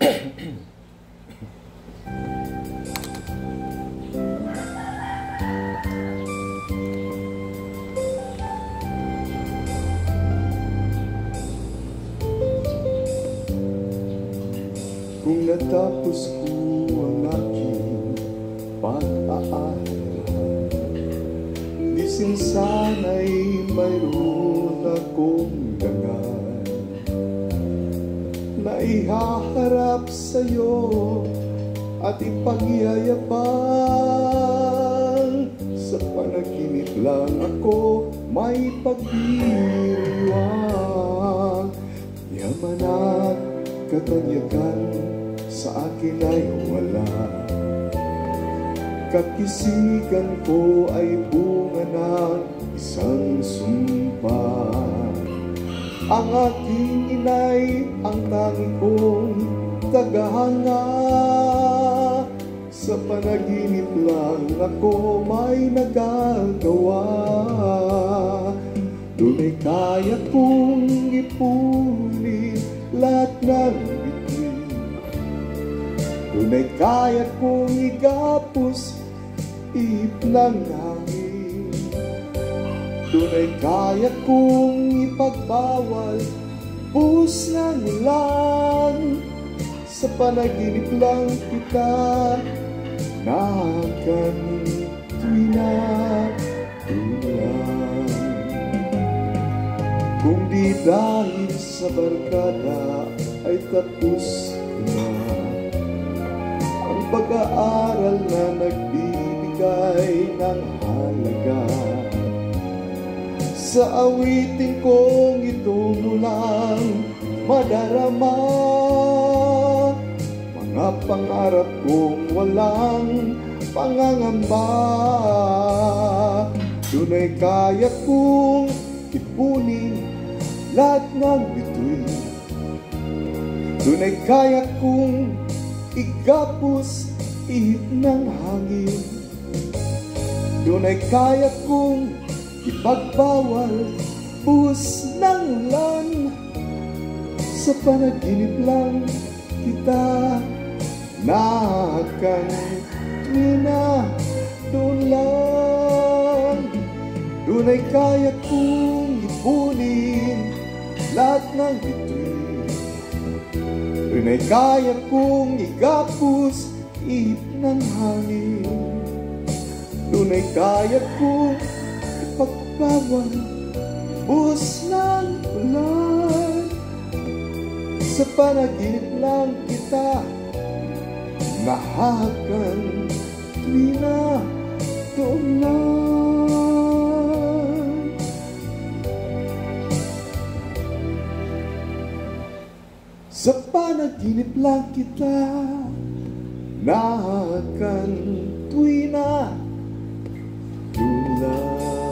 Kung natapos ko ang aking pag-aaral, di sana'y mayroon akong dangal na ihaharap sa'yo at ipagyayabang. Sa panaginip lang ako may pagdiriwang, yaman at katanyagan sa akin ay wala. Kakisigan ko ay bunga ng isang sumpa. Ang aking inay ang tanging kong tagahanga. Sa panaginip lang ako may nagagawa. Duna'y kaya kong ipunin lahat ng bituin. Duna'y kaya kong igapos ihip ng hangin. Duna'y kaya kong ipagbawal buhos ng ulan. Sa panaginip lang kita nakantuwina ulan. Kung di dahil sa barkada ay tapos na ang pag-aaral na nagbibigay ng halaga. Sa awitin kong ito mo lang madarama, mga pangarap kong walang pangangamba. Duna'y kaya kong ipunin lahat ng bituin. Duna'y kaya kong igapos ihip ng hangin. Duna'y kaya kong ipagbawal buhos ng ulan. Sa panaginip lang kita nakantuwina ulan. Duna'y kaya kong ipunin lahat ng bituin. Duna'y kaya kong igapos ihip ng hangin. Duna'y kaya kong ipagbawal buhos ng ulan. Sa panaginip lang kita nakantuwina ulan. Sa panaginip lang kita nakantuwina ulan.